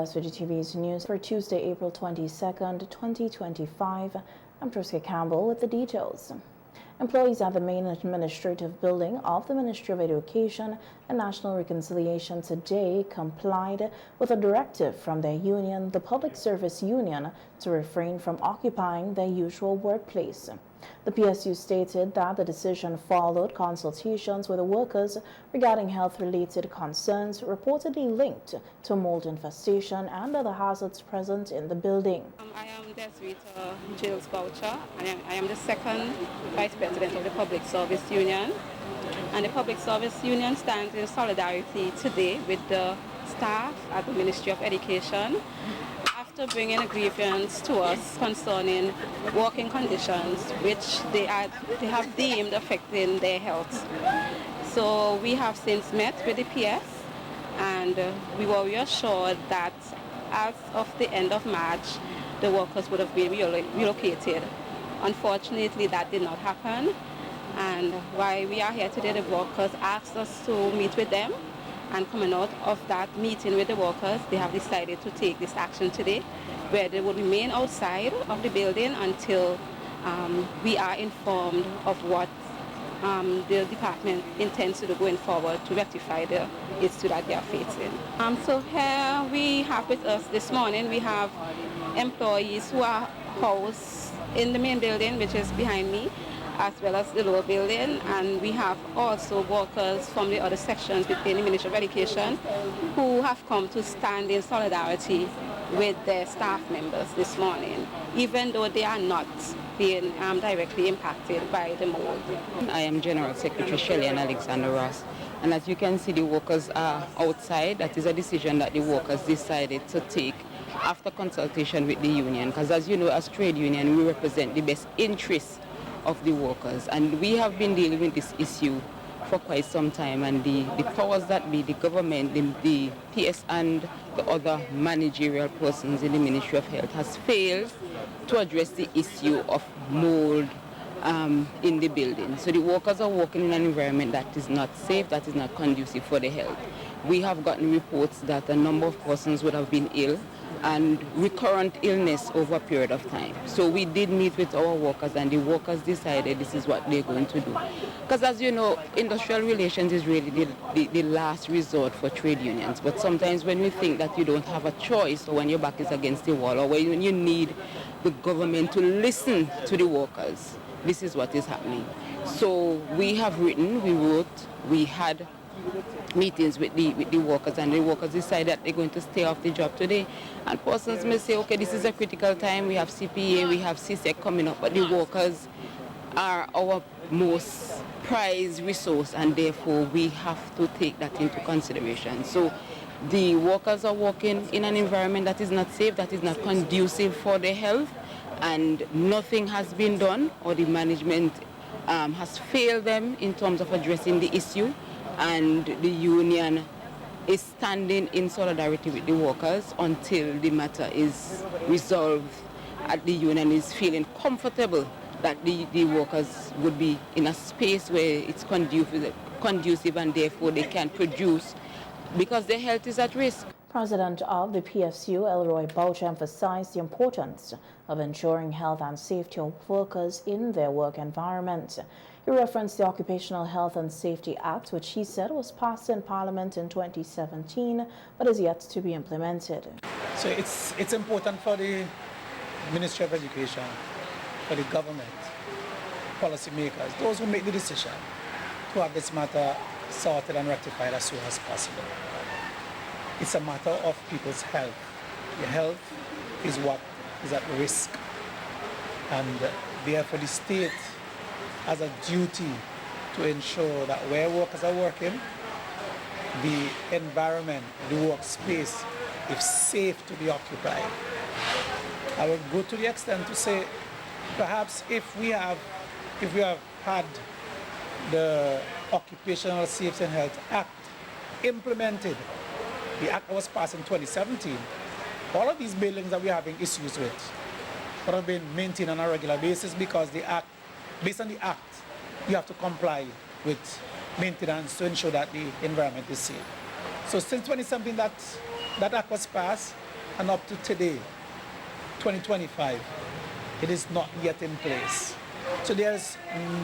SVGTV's news for Tuesday, April 22nd, 2025. I'm Triska Campbell with the details. Employees at the main administrative building of the Ministry of Education and National Reconciliation today complied with a directive from their union, the Public Service Union, to refrain from occupying their usual workplace. The PSU stated that the decision followed consultations with the workers regarding health-related concerns reportedly linked to mold infestation and other hazards present in the building. I am Desrita Giles Boucher, and I am the second Vice President of the Public Service Union. And the Public Service Union stands in solidarity today with the staff at the Ministry of Education after bringing a grievance to us concerning working conditions which they have deemed affecting their health. So we have since met with the PS, and we were reassured that as of the end of March, the workers would have been relocated. Unfortunately, that did not happen, and while we are here today, the workers asked us to meet with them. And coming out of that meeting with the workers, they have decided to take this action today, where they will remain outside of the building until we are informed of what the department intends to do going forward to rectify the issue that they are facing. So here we have with us this morning, we have employees who are housed in the main building, which is behind me, as well as the lower building, and we have also workers from the other sections within the Ministry of Education who have come to stand in solidarity with their staff members this morning, even though they are not being directly impacted by the mold. I am General Secretary Shelley and Alexander Ross, and as you can see, the workers are outside. That is a decision that the workers decided to take after consultation with the union, because as you know, as trade union, we represent the best interests of the workers, and we have been dealing with this issue for quite some time, and the powers that be, the government, the PS and the other managerial persons in the Ministry of Health has failed to address the issue of mold in the building. So the workers are working in an environment that is not safe, that is not conducive for the health. We have gotten reports that a number of persons would have been ill and recurrent illness over a period of time. So we did meet with our workers, and the workers decided this is what they're going to do. Because as you know, industrial relations is really the last resort for trade unions. But sometimes when we think that you don't have a choice, or when your back is against the wall, or when you need the government to listen to the workers, this is what is happening. So we have written, we wrote, we had meetings with the workers, and the workers decided that they're going to stay off the job today. And persons may say, okay, this is a critical time, we have CPA, we have CSEC coming up, but the workers are our most prized resource, and therefore we have to take that into consideration. So the workers are working in an environment that is not safe, that is not conducive for their health, and nothing has been done, or the management has failed them in terms of addressing the issue. And the union is standing in solidarity with the workers until the matter is resolved. And the union is feeling comfortable that the workers would be in a space where it's conducive, and therefore they can produce, because their health is at risk. President of the PSU, Elroy Boucher, emphasized the importance of ensuring health and safety of workers in their work environment. He referenced the Occupational Health and Safety Act, which he said was passed in Parliament in 2017, but is yet to be implemented. So it's important for the Ministry of Education, for the government, policymakers, those who make the decision, to have this matter sorted and rectified as soon as possible. It's a matter of people's health. Your health is what is at risk, and therefore the state has a duty to ensure that where workers are working, the environment, the workspace is safe to be occupied. I would go to the extent to say, perhaps if we have had the Occupational Safety and Health Act implemented, the act was passed in 2017, all of these buildings that we're having issues with would have been maintained on a regular basis, because the act, based on the act, you have to comply with maintenance to ensure that the environment is safe. So since 2017 that act was passed, and up to today, 2025, it is not yet in place. So there's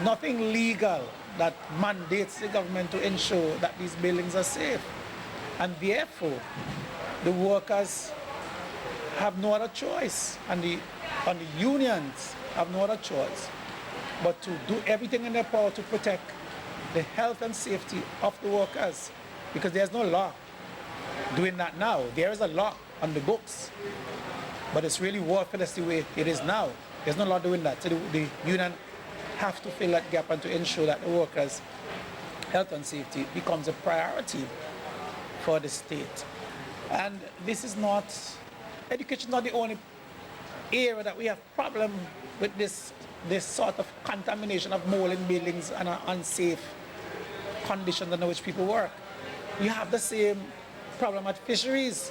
nothing legal that mandates the government to ensure that these buildings are safe. And therefore, the workers have no other choice, and the unions have no other choice but to do everything in their power to protect the health and safety of the workers, because there's no law doing that now. There is a law on the books, but it's really worthless the way it is now. There's no law doing that. So the union have to fill that gap and to ensure that the workers' health and safety becomes a priority for the state. And this is not, education is not the only area that we have problem with this sort of contamination of mold in buildings and unsafe conditions under which people work. You have the same problem at fisheries,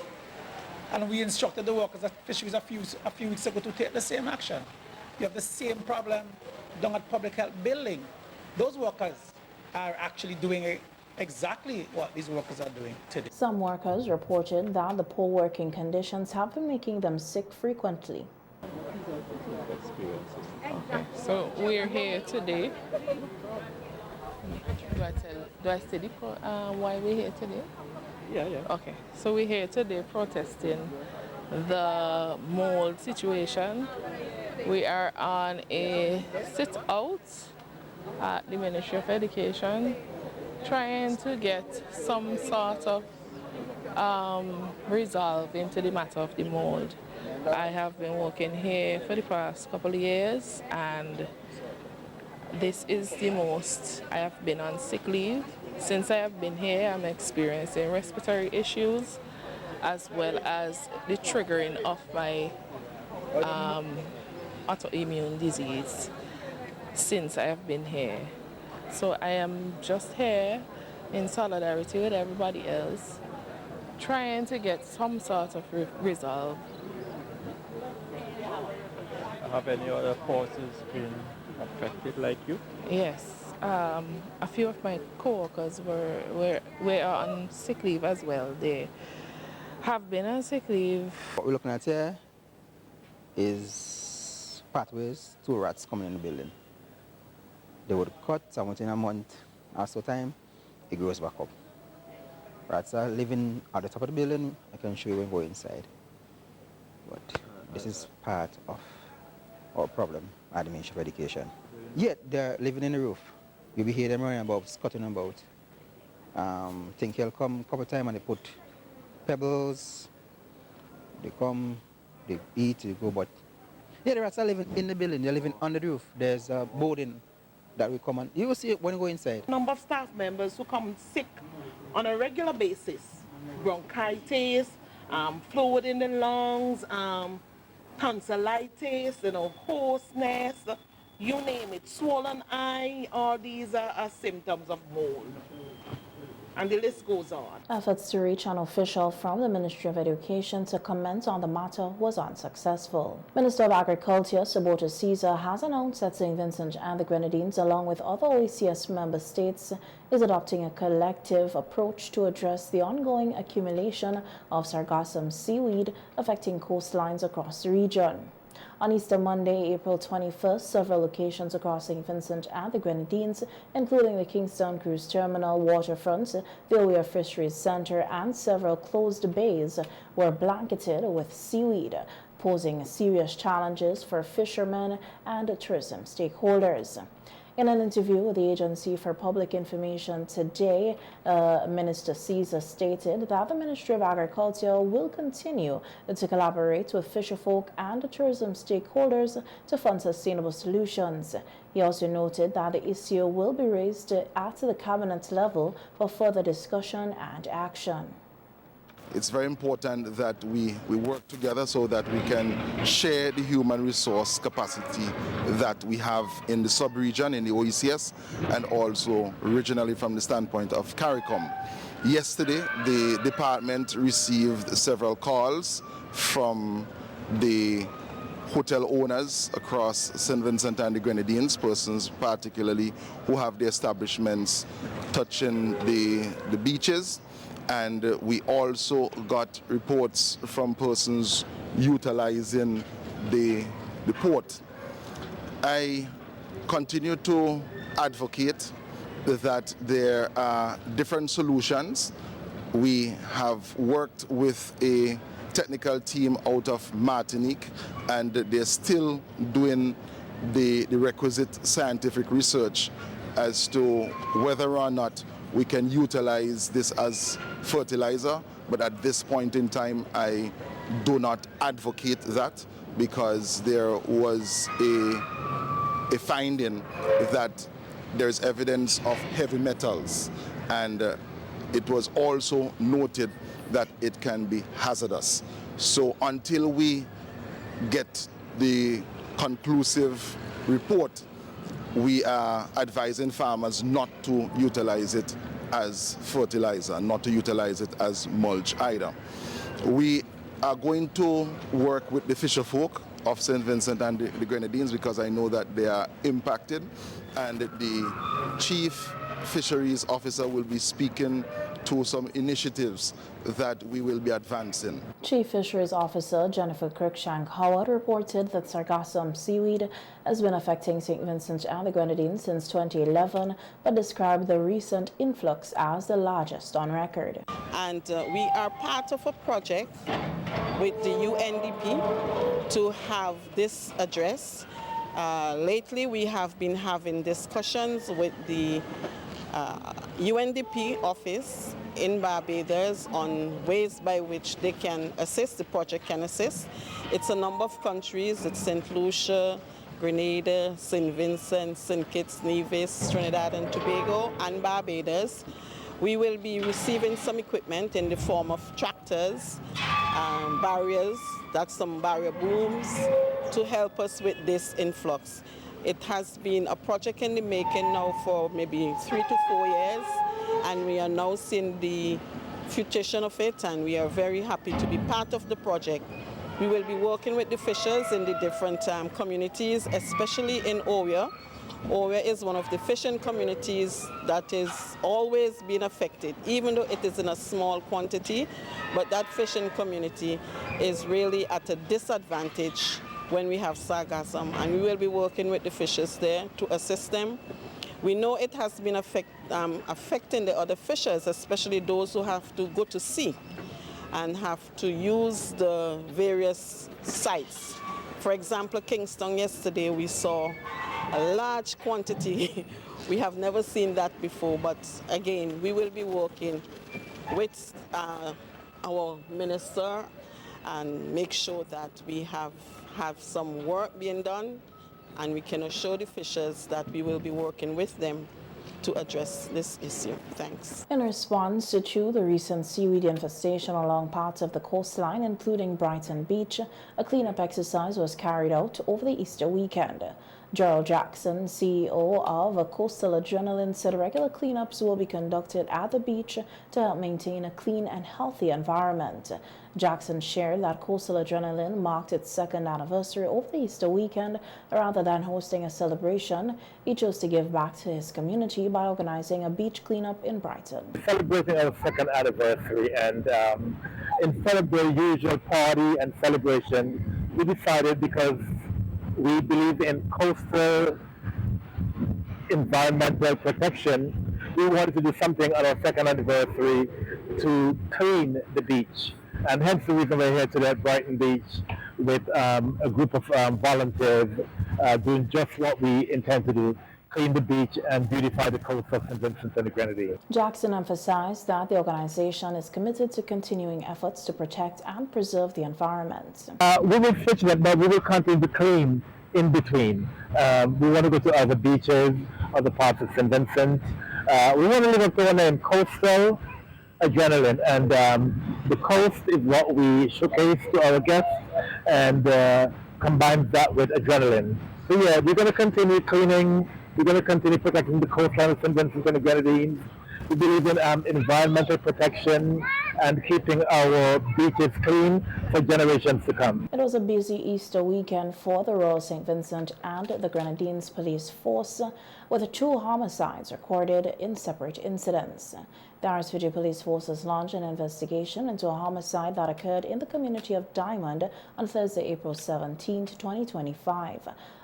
and we instructed the workers at fisheries a few weeks ago to take the same action. You have the same problem down at public health building. Those workers are actually doing exactly what these workers are doing today. Some workers reported that the poor working conditions have been making them sick frequently. Okay, so we're here today. Do I say why we're here today? Yeah. Okay, so we're here today protesting the mold situation. We are on a sit-out at the Ministry of Education, trying to get some sort of resolve into the matter of the mold. I have been working here for the past couple of years, and this is the most I have been on sick leave. Since I have been here, I'm experiencing respiratory issues as well as the triggering of my autoimmune disease since I have been here. So I am just here in solidarity with everybody else, trying to get some sort of resolve. Have any other forces been affected like you? Yes, a few of my co-workers were on sick leave as well. They have been on sick leave. What we're looking at here is pathways to rats coming in the building. They would cut, and within a month or so time, it grows back up. Rats are living at the top of the building. I can show you when we go inside. But this is part of our problem at the Ministry of Education. Yet they're living in the roof. You'll be hearing them running about, scuttling about. Think he'll come a couple of times and they put pebbles. They come, they eat, they go, but yeah, the rats are living in the building. They're living under the roof. There's a boarding that we come on. You will see it when you go inside. Number of staff members who come sick on a regular basis. Bronchitis, fluid in the lungs, tonsillitis, hoarseness, you name it, swollen eye, all these are symptoms of mold. And the list goes on. Efforts to reach an official from the Ministry of Education to comment on the matter was unsuccessful. Minister of Agriculture, Sabota Caesar, has announced that St. Vincent and the Grenadines, along with other OECS member states, is adopting a collective approach to address the ongoing accumulation of sargassum seaweed affecting coastlines across the region. On Easter Monday, April 21st, several locations across St. Vincent and the Grenadines, including the Kingston Cruise Terminal, waterfront, the Oya Fisheries Center, and several closed bays, were blanketed with seaweed, posing serious challenges for fishermen and tourism stakeholders. In an interview with the Agency for Public Information today, Minister Caesar stated that the Ministry of Agriculture will continue to collaborate with fisherfolk and tourism stakeholders to fund sustainable solutions. He also noted that the issue will be raised at the cabinet level for further discussion and action. It's very important that we work together so that we can share the human resource capacity that we have in the sub-region, in the OECS, and also regionally from the standpoint of CARICOM. Yesterday, the department received several calls from the hotel owners across St. Vincent and the Grenadines, persons particularly who have their establishments touching the beaches, and we also got reports from persons utilizing the port. I continue to advocate that there are different solutions. We have worked with a technical team out of Martinique, and they're still doing the requisite scientific research as to whether or not we can utilize this as fertilizer. But at this point in time, I do not advocate that, because there was a finding that there's evidence of heavy metals, and it was also noted that it can be hazardous. So until we get the conclusive report, we are advising farmers not to utilize it as fertilizer, not to utilize it as mulch either. We are going to work with the fisher folk of St. Vincent and the Grenadines, because I know that they are impacted, and the chief fisheries officer will be speaking to some initiatives that we will be advancing. Chief Fisheries Officer Jennifer Cruikshank Howard reported that sargassum seaweed has been affecting St. Vincent and the Grenadines since 2011, but described the recent influx as the largest on record. And we are part of a project with the UNDP to have this address. Lately, we have been having discussions with the UNDP office in Barbados on ways by which they can assist, the project can assist. It's a number of countries. It's St. Lucia, Grenada, St. Vincent, St. Kitts, Nevis, Trinidad and Tobago, and Barbados. We will be receiving some equipment in the form of tractors, barriers, that's some barrier booms, to help us with this influx. It has been a project in the making now for maybe 3 to 4 years, and we are now seeing the fruition of it, and we are very happy to be part of the project. We will be working with the fishers in the different communities, especially in Oria. Oria is one of the fishing communities that is always been affected, even though it is in a small quantity, but that fishing community is really at a disadvantage when we have sargassum, and we will be working with the fishers there to assist them. We know it has been affecting the other fishers, especially those who have to go to sea and have to use the various sites. For example, Kingston yesterday we saw a large quantity. We have never seen that before, but again, we will be working with our minister and make sure that we have some work being done, and we can assure the fishers that we will be working with them to address this issue. Thanks. In response to the recent seaweed infestation along parts of the coastline, including Brighton Beach, a cleanup exercise was carried out over the Easter weekend. Gerald Jackson, CEO of Coastal Adrenaline, said regular cleanups will be conducted at the beach to help maintain a clean and healthy environment. Jackson shared that Coastal Adrenaline marked its second anniversary over the Easter weekend. Rather than hosting a celebration, he chose to give back to his community by organizing a beach cleanup in Brighton. Celebrating our second anniversary, and instead of the usual party and celebration, we decided, because we believe in coastal environmental protection, we wanted to do something on our second anniversary to clean the beach. And hence the reason we're here today at Brighton Beach with a group of volunteers doing just what we intend to do: clean the beach and beautify the coast of St. Vincent and the Grenadines. Jackson emphasized that the organization is committed to continuing efforts to protect and preserve the environment. We will switch that, but we will continue to clean in between. We want to go to other beaches, other parts of St. Vincent. We want to live up to our name, Coastal Adrenaline, and the coast is what we showcase to our guests, and combine that with adrenaline. So yeah, we're going to continue cleaning. We're going to continue protecting the coastline of St. Vincent and the Grenadines. We believe in environmental protection and keeping our beaches clean for generations to come. It was a busy Easter weekend for the Royal St. Vincent and the Grenadines Police Force, with 2 homicides recorded in separate incidents. The SVG police forces launched an investigation into a homicide that occurred in the community of Diamond on Thursday, April 17, 2025.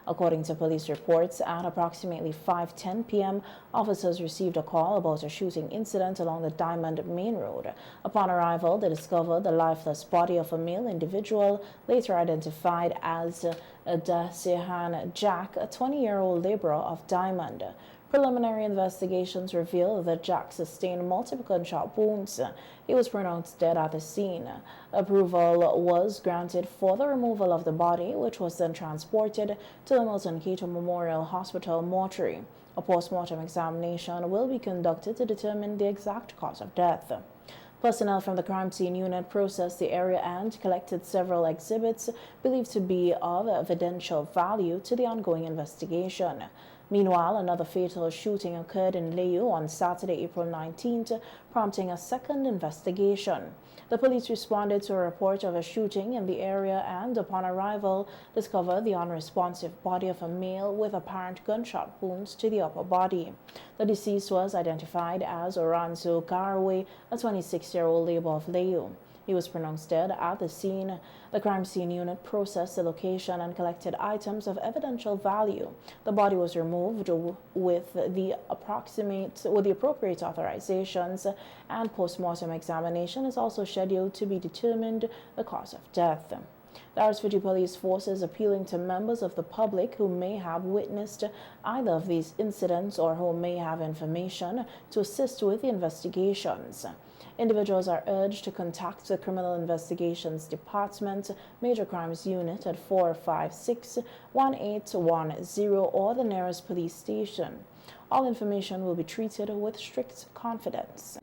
According to police reports, at approximately 5:10 p.m., officers received a call about a shooting incident along the Diamond Main Road. Upon arrival, they discovered the lifeless body of a male individual, later identified as Dasihan Jack, a 20-year-old laborer of Diamond. Preliminary investigations reveal that Jack sustained multiple gunshot wounds. He was pronounced dead at the scene. Approval was granted for the removal of the body, which was then transported to the Milton Cato Memorial Hospital mortuary. A post-mortem examination will be conducted to determine the exact cause of death. Personnel from the crime scene unit processed the area and collected several exhibits believed to be of evidential value to the ongoing investigation. Meanwhile, another fatal shooting occurred in Layu on Saturday, April 19th, prompting a second investigation. The police responded to a report of a shooting in the area and, upon arrival, discovered the unresponsive body of a male with apparent gunshot wounds to the upper body. The deceased was identified as Oranzo Garaway, a 26-year-old laborer of Layu. He was pronounced dead at the scene. The crime scene unit processed the location and collected items of evidential value. The body was removed with the appropriate authorizations, and post-mortem examination is also scheduled to be determined the cause of death. The SVG police force is appealing to members of the public who may have witnessed either of these incidents or who may have information to assist with the investigations. Individuals are urged to contact the Criminal Investigations Department, Major Crimes Unit at 456-1810 or the nearest police station. All information will be treated with strict confidence.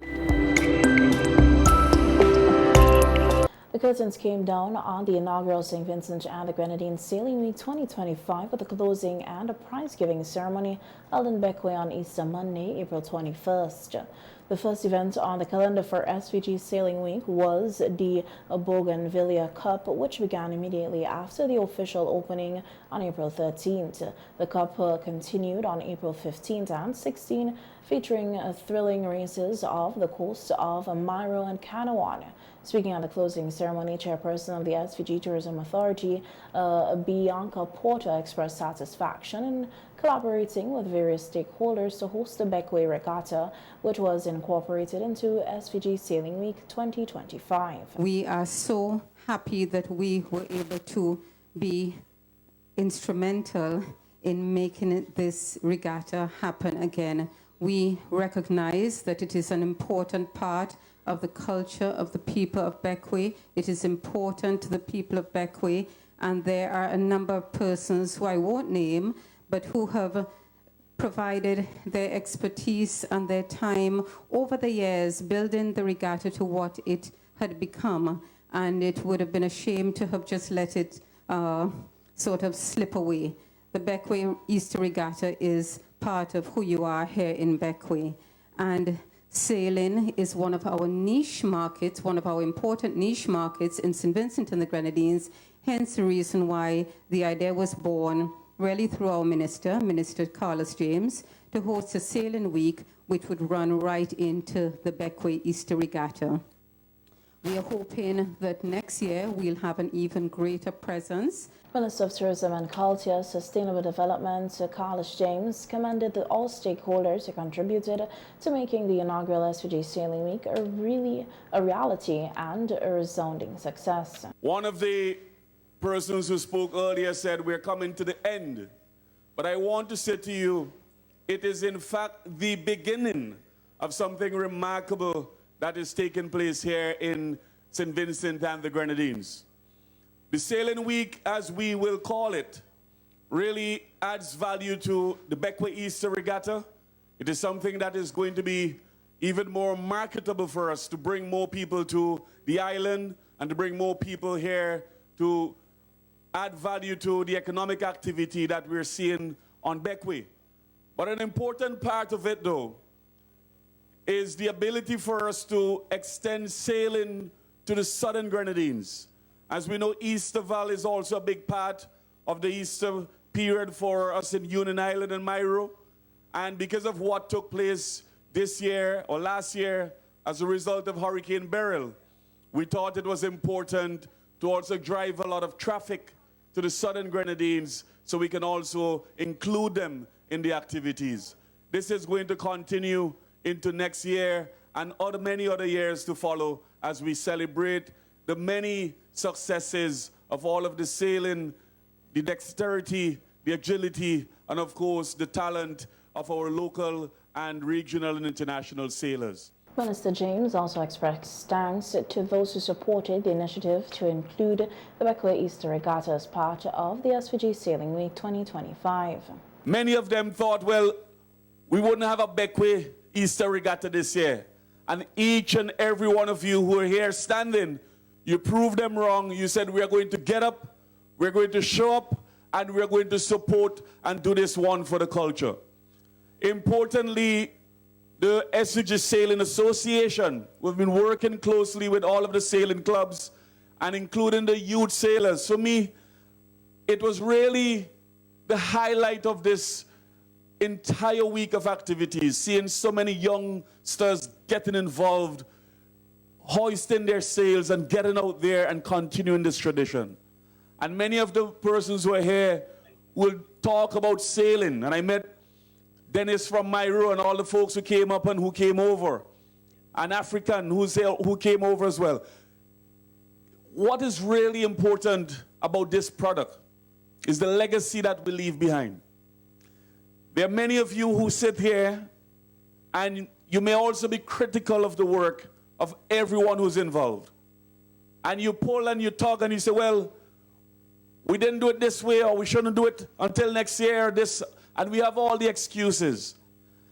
The curtains came down on the inaugural St. Vincent and the Grenadines Sailing Week 2025 with a closing and a prize-giving ceremony held in Beckway on Easter Monday, April 21st. The first event on the calendar for SVG Sailing Week was the Bougainvillea Cup, which began immediately after the official opening on April 13th. The Cup continued on April 15th and 16th, featuring thrilling races off the coast of Mairo and Canawan. Speaking at the closing ceremony, chairperson of the SVG Tourism Authority, Bianca Porter, expressed satisfaction in collaborating with various stakeholders to host the Beckway Regatta, which was incorporated into SVG Sailing Week 2025. We are so happy that we were able to be instrumental in making this regatta happen again. We recognize that it is an important part of the culture of the people of Beckway. It is important to the people of Beckway, and there are a number of persons who I won't name, but who have provided their expertise and their time over the years building the regatta to what it had become, and it would have been a shame to have just let it sort of slip away. The Beckway Easter Regatta is part of who you are here in Beckway, and sailing is one of our niche markets, one of our important niche markets in St. Vincent and the Grenadines, hence the reason why the idea was born really through our Minister Carlos James, to host a sailing week which would run right into the Beckway Easter Regatta. We are hoping that next year we'll have an even greater presence. Minister of Tourism and Culture, Sustainable Development, Carlos James, commended all stakeholders who contributed to making the inaugural SVG Sailing Week a reality and a resounding success. One of the persons who spoke earlier said we're coming to the end. But I want to say to you, it is in fact the beginning of something remarkable that is taking place here in St. Vincent and the Grenadines. The Sailing Week, as we will call it, really adds value to the Beckway Easter Regatta. It is something that is going to be even more marketable for us to bring more people to the island and to bring more people here to add value to the economic activity that we're seeing on Beckway. But an important part of it, though, is the ability for us to extend sailing to the southern Grenadines. As we know, Easterval is also a big part of the Easter period for us in Union Island and Mairo. And because of what took place this year or last year as a result of Hurricane Beryl, we thought it was important to also drive a lot of traffic to the southern Grenadines so we can also include them in the activities. This is going to continue into next year and many other years to follow as we celebrate the many successes of all of the sailing, the dexterity, the agility, and of course the talent of our local and regional and international sailors. Minister James also expressed thanks to those who supported the initiative to include the Bequia Easter Regatta as part of the SVG Sailing Week 2025. Many of them thought, well, we wouldn't have a Bequia Easter Regatta this year. And each and every one of you who are here standing, you proved them wrong. You said we are going to get up, we're going to show up, and we're going to support and do this one for the culture. Importantly, the SVG Sailing Association, we've been working closely with all of the sailing clubs and including the youth sailors. For me, it was really the highlight of this entire week of activities, seeing so many youngsters getting involved, hoisting their sails and getting out there and continuing this tradition. And many of the persons who are here will talk about sailing. And I met Dennis from Myro and all the folks who came up and who came over. An African who came over as well. What is really important about this product is the legacy that we leave behind. There are many of you who sit here and you may also be critical of the work of everyone who's involved. And you pull and you talk and you say, well, we didn't do it this way, or we shouldn't do it until next year, or this, and we have all the excuses.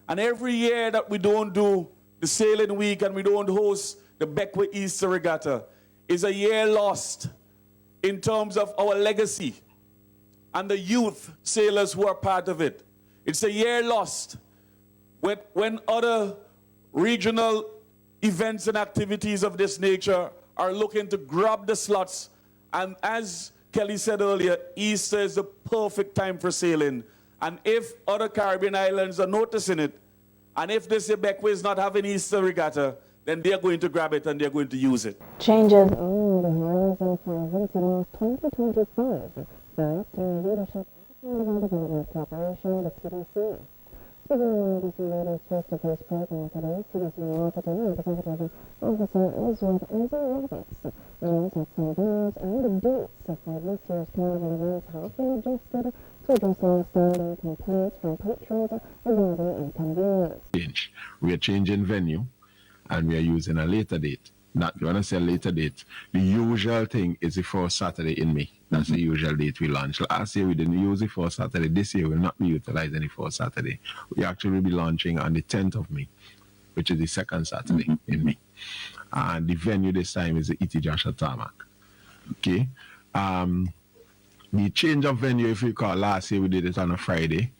And every year that we don't do the Sailing Week and we don't host the Bequia Easter Regatta is a year lost in terms of our legacy and the youth sailors who are part of it. It's a year lost when other regional events and activities of this nature are looking to grab the slots. And as Kelly said earlier, Easter is the perfect time for sailing. And if other Caribbean islands are noticing it, and if this Bequia is not having Easter Regatta, then they're going to grab it and they're going to use it. Changes on the horizon for 2025, thanks to leadership of the Development Corporation, the CDC. Speaking on the leaders face-to-face program today, CDC Marketing Representative Officer Oswald Roberts announced that some goals and the dates for this year's carnival events have been adjusted to address long-standing complaints from patrons regarding inconvenience. We are changing venue and we are using a later date. Not when I say a later date, the usual thing is the first Saturday in May. That's the usual date we launch. Last year we didn't use the first Saturday. This year we'll not be utilizing the first Saturday. We actually will be launching on the 10th of May, which is the second Saturday in May. And the venue this time is the E.T. Joshua Tarmac. Okay. The change of venue, if you recall, last year we did it on a Friday.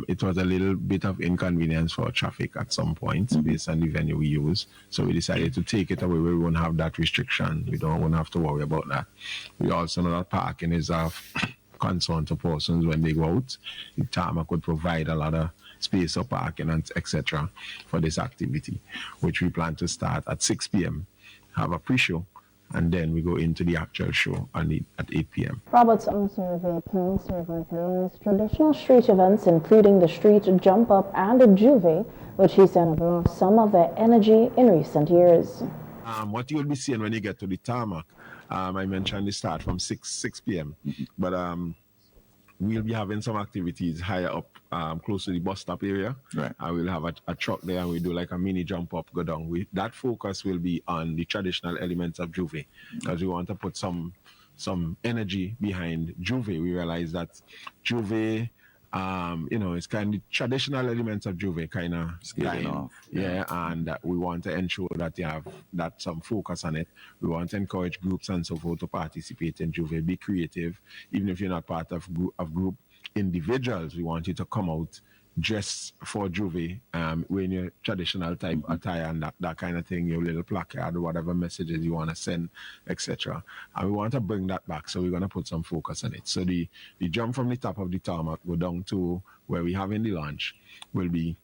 It was a little bit of inconvenience for traffic at some point based on the venue we use. So we decided to take it away where we won't have that restriction. We won't have to worry about that. We also know that parking is of concern to persons when they go out. The tarmac could provide a lot of space for parking and etc. for this activity, which we plan to start at 6 p.m., have a pre-show, and then we go into the actual show at 8 p.m. Roberts also revealed plans to revitalize traditional street events, including the street jump up and the juve, which he said have lost some of their energy in recent years. What you will be seeing when you get to the tarmac, I mentioned the start from 6 p.m., but we'll be having some activities higher up, close to the bus stop area. Right. We'll have a truck there and we do like a mini jump up, go down. That focus will be on the traditional elements of Juve, because we want to put some energy behind Juve. We realize that Juve, it's kind of traditional elements of Juve kind of dying off. Yeah, and we want to ensure that you have some focus on it. We want to encourage groups and so forth to participate in Juve, be creative. Even if you're not part of group individuals, we want you to come out dress for Juve, wearing your traditional type attire and that kind of thing, your little placard or whatever messages you want to send, etc. And we want to bring that back, so we're going to put some focus on it. So the jump from the top of the tarmac go down to where we have in the launch will be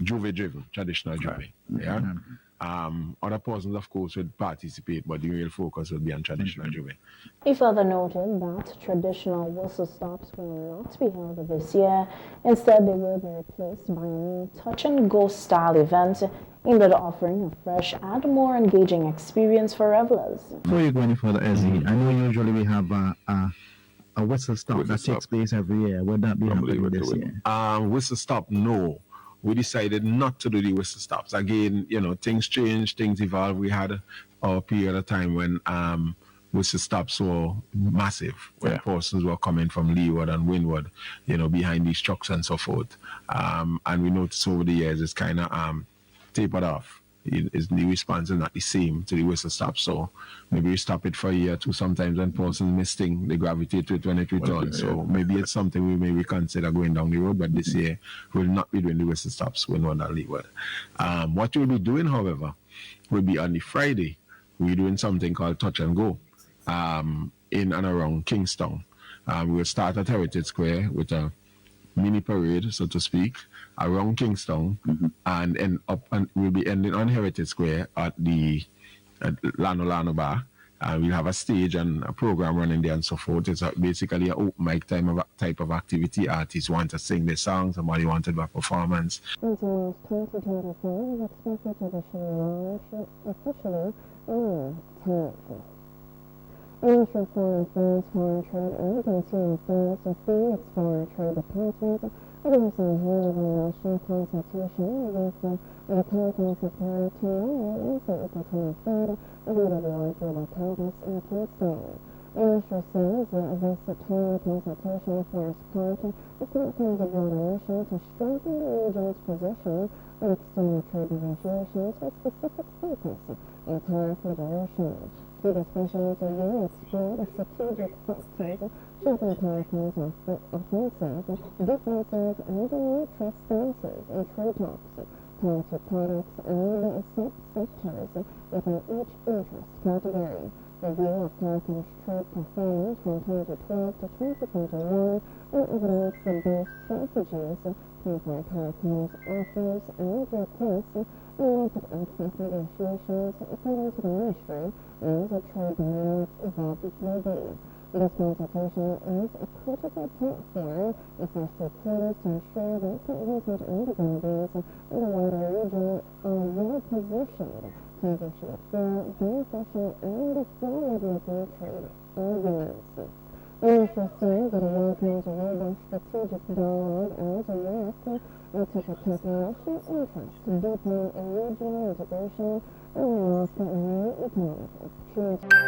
Juve-driven, traditional Juve. Yeah. Other persons, of course, would participate, but the real focus would be on traditional Juve. He further noted that traditional whistle stops will not be held this year. Instead, they will be replaced by a new touch-and-go style event aimed at offering a fresh and more engaging experience for revelers. Before you go any further, Ezzy, I know usually we have a whistle stop that takes place every year. Would that be happening this year? Whistle stop, no. We decided not to do the whistle stops. Again, you know, things change, things evolve. We had a period of time when whistle stops were massive, when persons were coming from leeward and windward, you know, behind these trucks and so forth. And we noticed over the years it's kind of tapered off. The response is not the same to the whistle stop. So maybe we stop it for a year or two. Sometimes when persons miss thing, they gravitate to it when it returns. So maybe it's something we may reconsider going down the road, but this year we'll not be doing the whistle stops when we're not leeward. What we'll be doing, however, will be on the Friday, we're doing something called touch and go in and around Kingston. We'll start at Heritage Square with a mini parade, so to speak, around Kingston, and end up, and we'll be ending on Heritage Square at the Lano Bar. We'll have a stage and a program running there and so forth. It's basically an open mic type of activity. Artists want to sing their songs, somebody wanted a performance. Until 2024 is expected to be launched officially in 10. Ministry of Foreign Affairs, Foreign Trade and Consumer Affairs of Phoenix Foreign Trade Department recently held a national consultation with the Conference of Parity on April 23rd about the global campus in Kingston. The ministry says that this timely consultation for its part is not going to be a mission to strengthen the region's position on external trade negotiations with specific focus on tariff liberation. The discussion interview explored the strategic factors shaping Americans' offensive, defensive, and neutral stances in trade talks, tied to products and sectors within each interest category. The view of Turkish trade performance from 2012 to 2021 and evidence the base strategies provide Americans' offers and requests and market access negotiations according to the ministry as the trade dynamics evolve globally. This consultation is a critical platform for stakeholders to ensure that government and governments in the wider region are well positioned to negotiate fair, beneficial, and equality trade agreements. The ministry said that it welcomes a robust strategic dialogue as a way to protect national interests, deepen regional integration, and offer new economic opportunities.